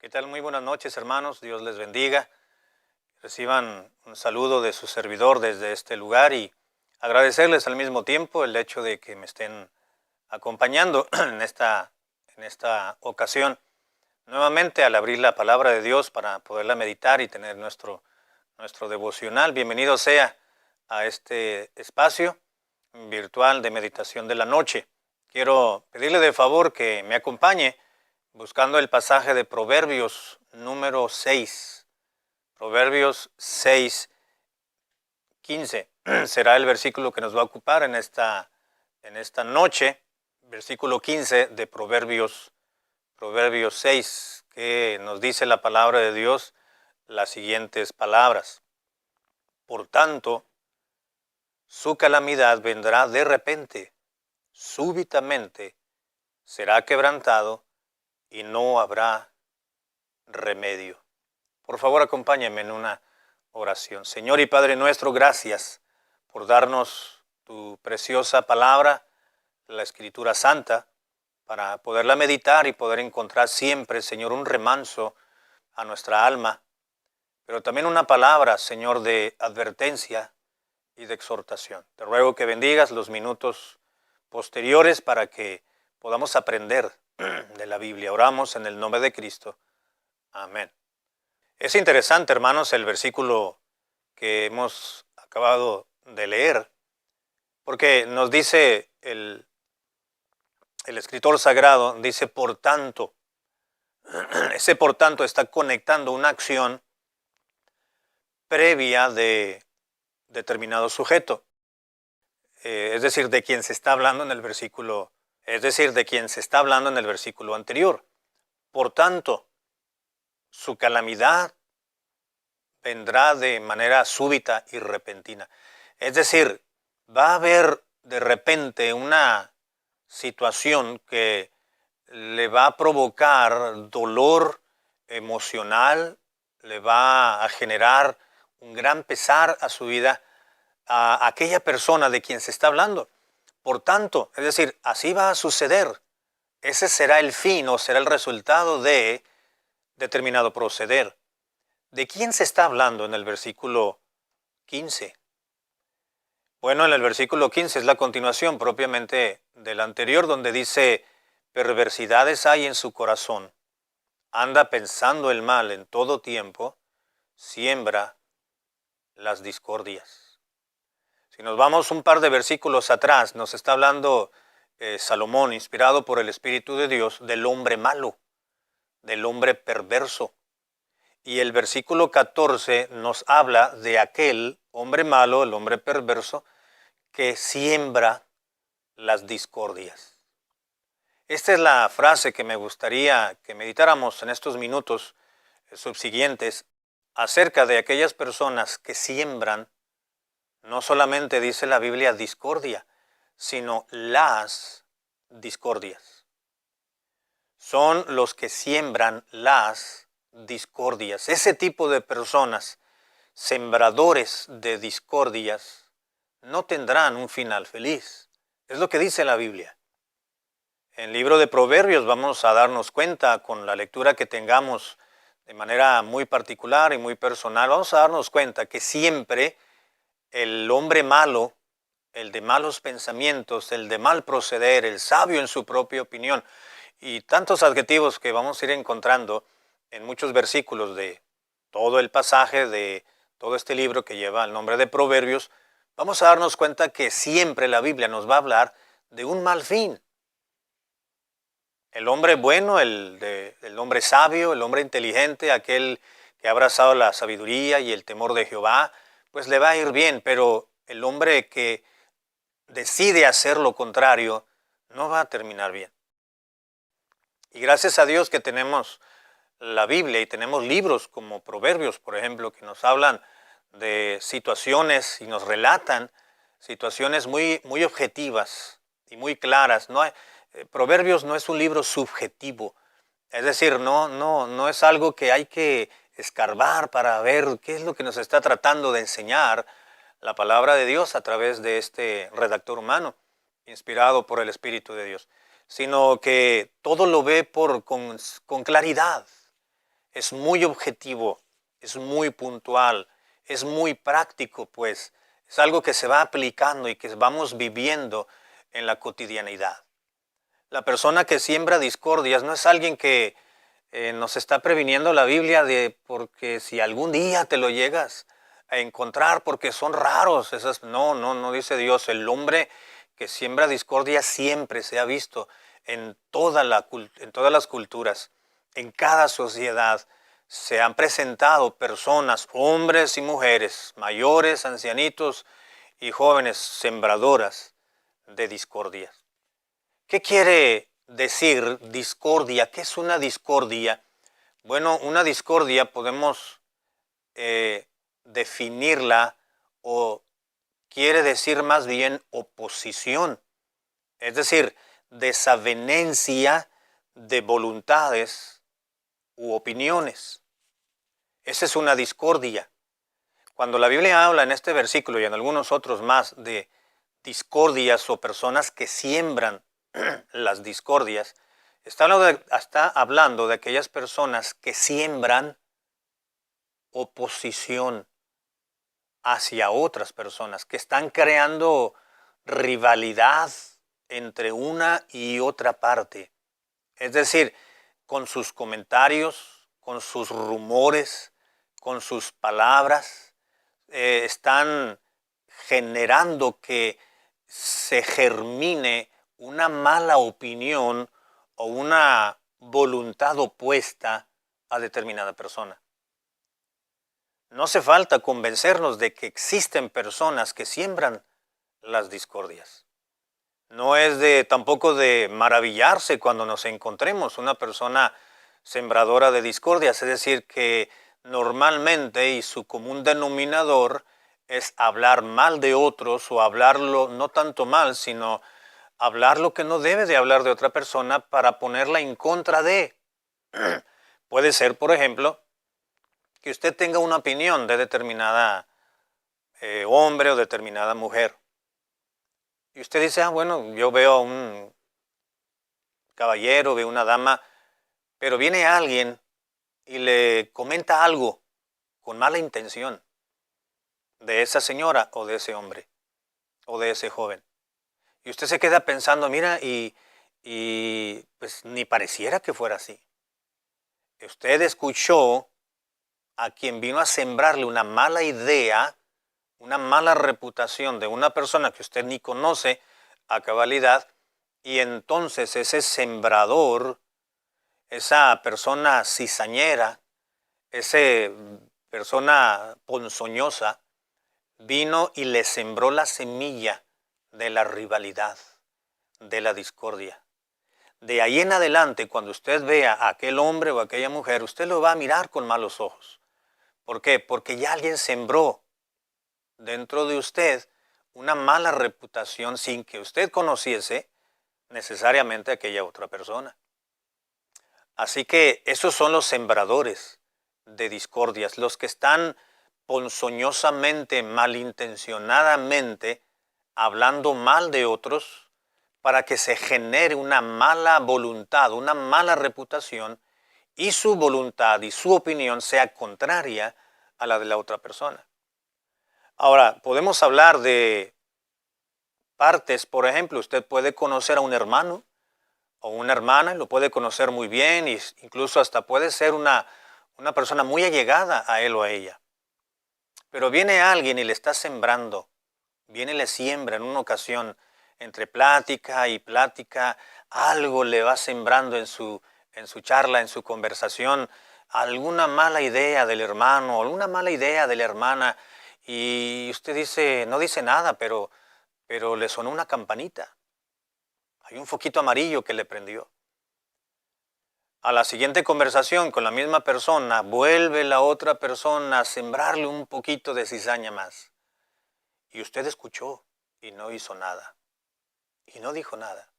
¿Qué tal? Muy buenas noches, hermanos. Dios les bendiga. Reciban un saludo de su servidor desde este lugar y agradecerles al mismo tiempo el hecho de que me estén acompañando en esta ocasión. Nuevamente, al abrir la palabra de Dios para poderla meditar y tener nuestro devocional, bienvenido sea a este espacio virtual de meditación de la noche. Quiero pedirle de favor que me acompañe buscando el pasaje de Proverbios número 6. Proverbios 6:15 será el versículo que nos va a ocupar en esta noche. Versículo 15 de Proverbios 6, que nos dice la palabra de Dios las siguientes palabras. Por tanto, su calamidad vendrá de repente, súbitamente será quebrantado y no habrá remedio. Por favor, acompáñenme en una oración. Señor y Padre nuestro, gracias por darnos tu preciosa palabra, la Escritura Santa, para poderla meditar y poder encontrar siempre, Señor, un remanso a nuestra alma, pero también una palabra, Señor, de advertencia y de exhortación. Te ruego que bendigas los minutos posteriores para que podamos aprender de la Biblia. Oramos en el nombre de Cristo. Amén. Es interesante, hermanos, el versículo que hemos acabado de leer, porque nos dice el escritor sagrado, dice por tanto. Ese por tanto está conectando una acción previa de determinado sujeto, es decir, de quien se está hablando en el versículo, anterior. Por tanto, su calamidad vendrá de manera súbita y repentina. Es decir, va a haber de repente una situación que le va a provocar dolor emocional, le va a generar un gran pesar a su vida, a aquella persona de quien se está hablando. Por tanto, es decir, así va a suceder. Ese será el fin o será el resultado de determinado proceder. ¿De quién se está hablando en el versículo 15? Bueno, en el versículo 15 es la continuación propiamente del anterior, donde dice, perversidades hay en su corazón, anda pensando el mal en todo tiempo, siembra las discordias. Si nos vamos un par de versículos atrás, nos está hablando Salomón, inspirado por el Espíritu de Dios, del hombre malo, del hombre perverso. Y el versículo 14 nos habla de aquel hombre malo, el hombre perverso, que siembra las discordias. Esta es la frase que me gustaría que meditáramos en estos minutos subsiguientes acerca de aquellas personas que siembran, no solamente dice la Biblia discordia, sino las discordias. Son los que siembran las discordias. Ese tipo de personas, sembradores de discordias, no tendrán un final feliz. Es lo que dice la Biblia. En el libro de Proverbios vamos a darnos cuenta, con la lectura que tengamos de manera muy particular y muy personal, vamos a darnos cuenta que siempre el hombre malo, el de malos pensamientos, el de mal proceder, el sabio en su propia opinión, y tantos adjetivos que vamos a ir encontrando en muchos versículos de todo el pasaje, de todo este libro que lleva el nombre de Proverbios, vamos a darnos cuenta que siempre la Biblia nos va a hablar de un mal fin. El hombre bueno, el hombre sabio, el hombre inteligente, aquel que ha abrazado la sabiduría y el temor de Jehová, pues le va a ir bien, pero el hombre que decide hacer lo contrario no va a terminar bien. Y gracias a Dios que tenemos la Biblia y tenemos libros como Proverbios, por ejemplo, que nos hablan de situaciones y nos relatan situaciones muy, muy objetivas y muy claras. Proverbios no es un libro subjetivo, es decir, no es algo que hay que escarbar para ver qué es lo que nos está tratando de enseñar la palabra de Dios a través de este redactor humano, inspirado por el Espíritu de Dios, sino que todo lo ve con claridad. es muy objetivo, es muy puntual, es muy práctico, pues. Es algo que se va aplicando y que vamos viviendo en la cotidianidad. La persona que siembra discordias no es alguien que nos está previniendo la Biblia de porque si algún día te lo llegas a encontrar, porque son raros esas. No dice Dios. El hombre que siembra discordia siempre se ha visto en todas las culturas, en cada sociedad. Se han presentado personas, hombres y mujeres, mayores, ancianitos y jóvenes, sembradoras de discordia. ¿Qué quiere decir discordia? ¿Qué es una discordia? Bueno, una discordia podemos definirla, o quiere decir más bien oposición, es decir, desavenencia de voluntades u opiniones. Esa es una discordia. Cuando la Biblia habla en este versículo y en algunos otros más de discordias o personas que siembran las discordias, está hablando de aquellas personas que siembran oposición hacia otras personas, que están creando rivalidad entre una y otra parte. Es decir, con sus comentarios, con sus rumores, con sus palabras, están generando que se germine una mala opinión o una voluntad opuesta a determinada persona. No hace falta convencernos de que existen personas que siembran las discordias. No es tampoco de maravillarse cuando nos encontremos una persona sembradora de discordias, es decir, que normalmente y su común denominador es hablar mal de otros, o hablarlo no tanto mal, sino hablar lo que no debe de hablar de otra persona para ponerla en contra de. Puede ser, por ejemplo, que usted tenga una opinión de determinada hombre o determinada mujer. Y usted dice, bueno, yo veo a un caballero, veo una dama, pero viene alguien y le comenta algo con mala intención de esa señora o de ese hombre o de ese joven. Y usted se queda pensando, mira, y pues ni pareciera que fuera así. Usted escuchó a quien vino a sembrarle una mala idea, una mala reputación de una persona que usted ni conoce a cabalidad, y entonces ese sembrador, esa persona cizañera, esa persona ponzoñosa, vino y le sembró la semilla de la rivalidad, de la discordia. De ahí en adelante, cuando usted vea a aquel hombre o a aquella mujer, usted lo va a mirar con malos ojos. ¿Por qué? Porque ya alguien sembró dentro de usted una mala reputación sin que usted conociese necesariamente a aquella otra persona. Así que esos son los sembradores de discordias, los que están ponzoñosamente, malintencionadamente, hablando mal de otros para que se genere una mala voluntad, una mala reputación, y su voluntad y su opinión sea contraria a la de la otra persona. Ahora, podemos hablar de partes. Por ejemplo, usted puede conocer a un hermano o una hermana, lo puede conocer muy bien, e incluso hasta puede ser una persona muy allegada a él o a ella. Pero viene alguien y le está sembrando, viene y le siembra en una ocasión, entre plática y plática, algo le va sembrando en su charla, en su conversación, alguna mala idea del hermano, alguna mala idea de la hermana, y usted dice, no dice nada, pero le sonó una campanita. Hay un foquito amarillo que le prendió. A la siguiente conversación con la misma persona, vuelve la otra persona a sembrarle un poquito de cizaña más. Y usted escuchó y no hizo nada. Y no dijo nada.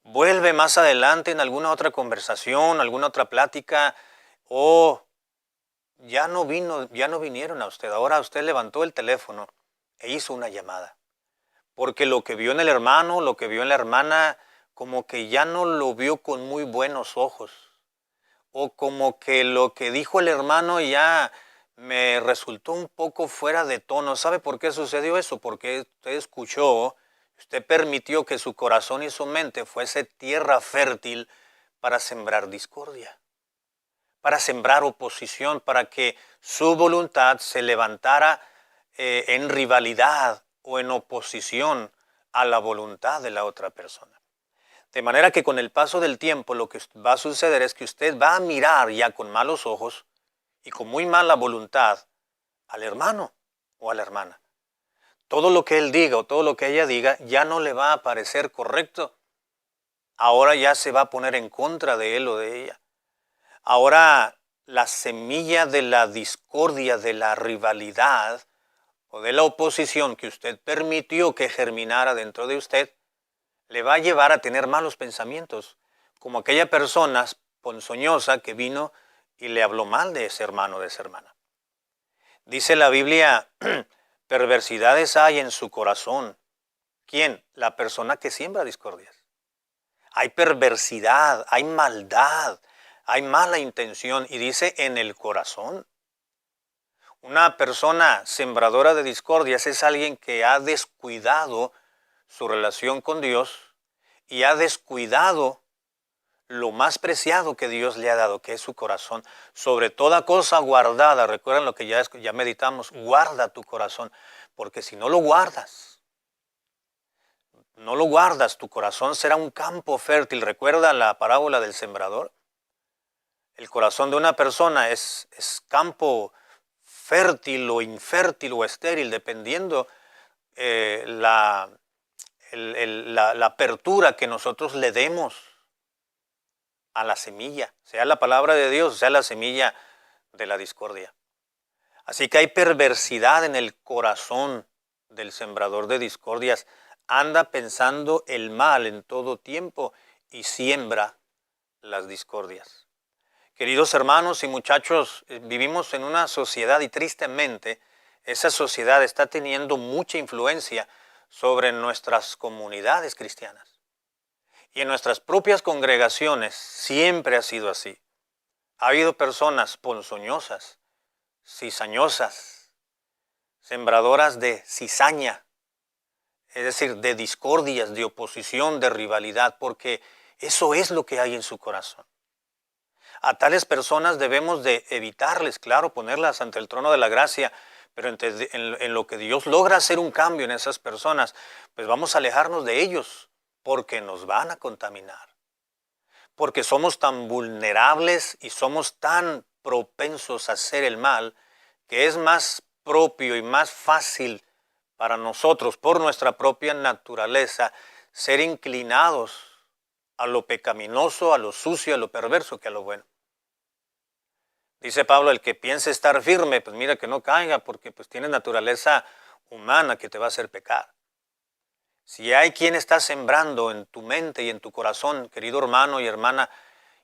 Vuelve más adelante en alguna otra conversación, alguna otra plática, o ya no vinieron a usted. Ahora usted levantó el teléfono e hizo una llamada. Porque lo que vio en el hermano, lo que vio en la hermana, como que ya no lo vio con muy buenos ojos. o como que lo que dijo el hermano ya me resultó un poco fuera de tono. ¿Sabe por qué sucedió eso? Porque usted escuchó, usted permitió que su corazón y su mente fuese tierra fértil para sembrar discordia, para sembrar oposición, para que su voluntad se levantara en rivalidad o en oposición a la voluntad de la otra persona. De manera que con el paso del tiempo lo que va a suceder es que usted va a mirar ya con malos ojos y con muy mala voluntad al hermano o a la hermana. Todo lo que él diga o todo lo que ella diga ya no le va a parecer correcto. Ahora ya se va a poner en contra de él o de ella. Ahora la semilla de la discordia, de la rivalidad o de la oposición que usted permitió que germinara dentro de usted, le va a llevar a tener malos pensamientos, como aquella persona ponzoñosa que vino y le habló mal de ese hermano o de esa hermana. Dice la Biblia, perversidades hay en su corazón. ¿Quién? La persona que siembra discordias. Hay perversidad, hay maldad, hay mala intención y dice en el corazón. Una persona sembradora de discordias es alguien que ha descuidado su relación con Dios y ha descuidado lo más preciado que Dios le ha dado, que es su corazón. Sobre toda cosa guardada, recuerden lo que ya meditamos, guarda tu corazón, porque si no lo guardas, tu corazón será un campo fértil. ¿Recuerda la parábola del sembrador? El corazón de una persona es campo fértil o infértil o estéril, dependiendo la apertura que nosotros le demos a la semilla, sea la palabra de Dios, sea la semilla de la discordia. Así que hay perversidad en el corazón del sembrador de discordias. Anda pensando el mal en todo tiempo y siembra las discordias. Queridos hermanos y muchachos, vivimos en una sociedad y tristemente esa sociedad está teniendo mucha influencia sobre nuestras comunidades cristianas. Y en nuestras propias congregaciones siempre ha sido así. Ha habido personas ponzoñosas, cizañosas, sembradoras de cizaña, es decir, de discordias, de oposición, de rivalidad, porque eso es lo que hay en su corazón. A tales personas debemos de evitarles, claro, ponerlas ante el trono de la gracia, pero en lo que Dios logra hacer un cambio en esas personas, pues vamos a alejarnos de ellos, porque nos van a contaminar. Porque somos tan vulnerables y somos tan propensos a hacer el mal, que es más propio y más fácil para nosotros, por nuestra propia naturaleza, ser inclinados a lo pecaminoso, a lo sucio, a lo perverso que a lo bueno. Dice Pablo, el que piense estar firme, pues mira que no caiga, porque pues tiene naturaleza humana que te va a hacer pecar. Si hay quien está sembrando en tu mente y en tu corazón, querido hermano y hermana,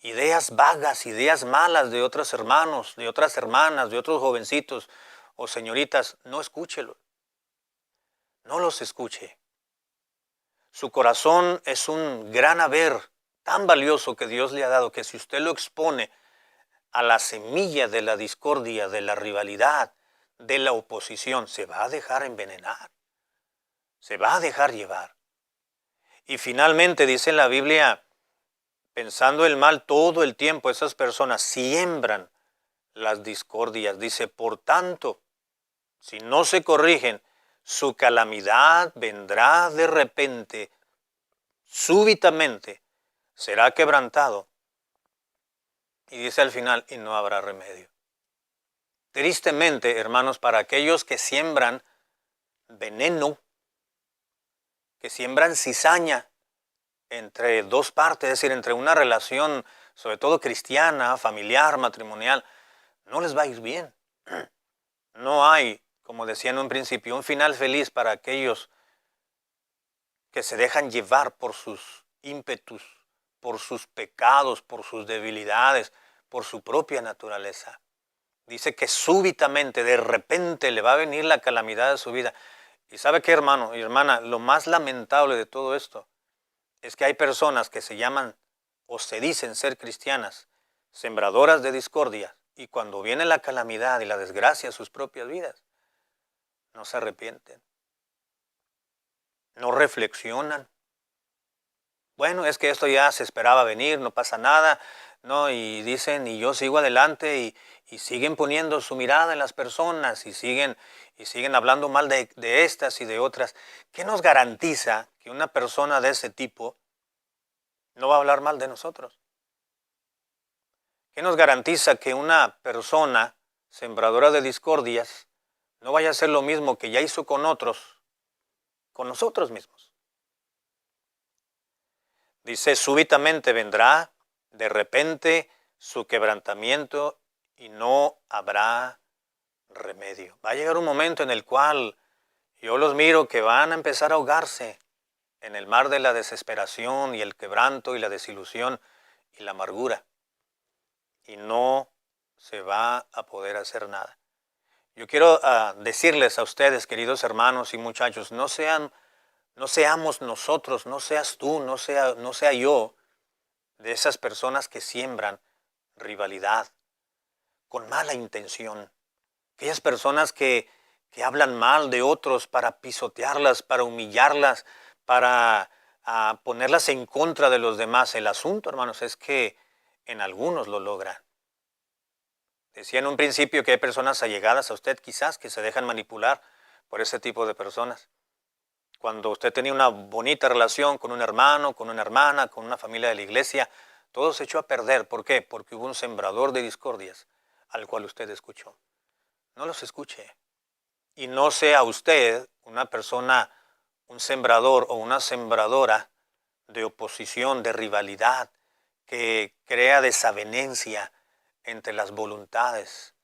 ideas vagas, ideas malas de otros hermanos, de otras hermanas, de otros jovencitos o señoritas, no escúchelo. No los escuche. Su corazón es un gran haber tan valioso que Dios le ha dado, que si usted lo expone a la semilla de la discordia, de la rivalidad, de la oposición, se va a dejar envenenar, se va a dejar llevar. Y finalmente dice en la Biblia, pensando el mal todo el tiempo, esas personas siembran las discordias. Dice, por tanto, si no se corrigen, su calamidad vendrá de repente, súbitamente, será quebrantado. Y dice al final, y no habrá remedio. Tristemente, hermanos, para aquellos que siembran veneno, que siembran cizaña entre dos partes, es decir, entre una relación, sobre todo cristiana, familiar, matrimonial, no les va a ir bien. No hay, como decía en un principio, un final feliz para aquellos que se dejan llevar por sus ímpetus, por sus pecados, por sus debilidades, por su propia naturaleza. Dice que súbitamente, de repente, le va a venir la calamidad de su vida. ¿Y sabe qué, hermano y hermana? Lo más lamentable de todo esto es que hay personas que se llaman o se dicen ser cristianas, sembradoras de discordia, y cuando viene la calamidad y la desgracia a sus propias vidas, no se arrepienten, no reflexionan. Bueno, es que esto ya se esperaba venir, no pasa nada, ¿no? Y dicen, y yo sigo adelante, y siguen poniendo su mirada en las personas, y siguen hablando mal de estas y de otras. ¿Qué nos garantiza que una persona de ese tipo no va a hablar mal de nosotros? ¿Qué nos garantiza que una persona sembradora de discordias no vaya a hacer lo mismo que ya hizo con otros, con nosotros mismos? Dice, súbitamente vendrá, de repente, su quebrantamiento y no habrá remedio. Va a llegar un momento en el cual yo los miro que van a empezar a ahogarse en el mar de la desesperación y el quebranto y la desilusión y la amargura. Y no se va a poder hacer nada. Yo quiero decirles a ustedes, queridos hermanos y muchachos, no seamos nosotros, no seas tú, no sea yo, de esas personas que siembran rivalidad con mala intención. Aquellas personas que hablan mal de otros para pisotearlas, para humillarlas, para ponerlas en contra de los demás. El asunto, hermanos, es que en algunos lo logran. Decía en un principio que hay personas allegadas a usted quizás que se dejan manipular por ese tipo de personas. Cuando usted tenía una bonita relación con un hermano, con una hermana, con una familia de la iglesia, todo se echó a perder. ¿Por qué? Porque hubo un sembrador de discordias al cual usted escuchó. No los escuche. Y no sea usted una persona, un sembrador o una sembradora de oposición, de rivalidad, que crea desavenencia entre las voluntades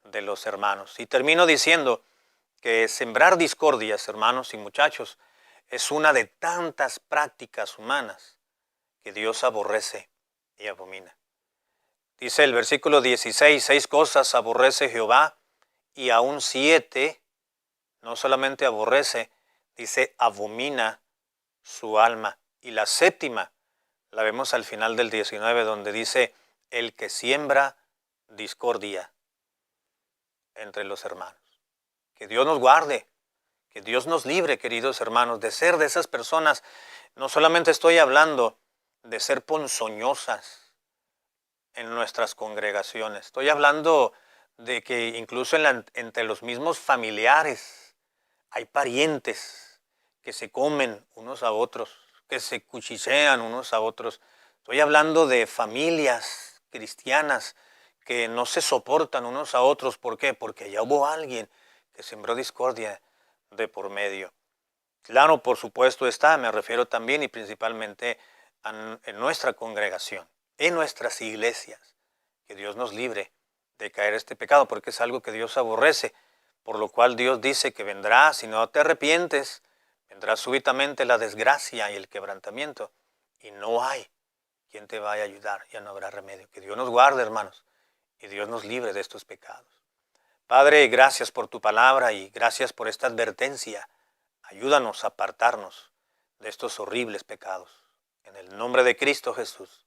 de los hermanos. Y termino diciendo que sembrar discordias, hermanos y muchachos, es una de tantas prácticas humanas que Dios aborrece y abomina. Dice el versículo 16, 6 cosas aborrece Jehová, y aún 7, no solamente aborrece, dice abomina su alma. Y la séptima la vemos al final del 19, donde dice, el que siembra discordia entre los hermanos. Que Dios nos guarde, que Dios nos libre, queridos hermanos, de ser de esas personas. No solamente estoy hablando de ser ponzoñosas en nuestras congregaciones, estoy hablando de que incluso entre los mismos familiares hay parientes que se comen unos a otros, que se cuchichean unos a otros. Estoy hablando de familias cristianas que no se soportan unos a otros. ¿Por qué? Porque ya hubo alguien que sembró discordia de por medio. Claro, por supuesto está, me refiero también y principalmente en nuestra congregación, en nuestras iglesias. Que Dios nos libre de caer este pecado, porque es algo que Dios aborrece, por lo cual Dios dice que vendrá, si no te arrepientes, vendrá súbitamente la desgracia y el quebrantamiento, y no hay quien te vaya a ayudar, ya no habrá remedio. Que Dios nos guarde, hermanos, y Dios nos libre de estos pecados. Padre, gracias por tu palabra y gracias por esta advertencia. Ayúdanos a apartarnos de estos horribles pecados. En el nombre de Cristo Jesús.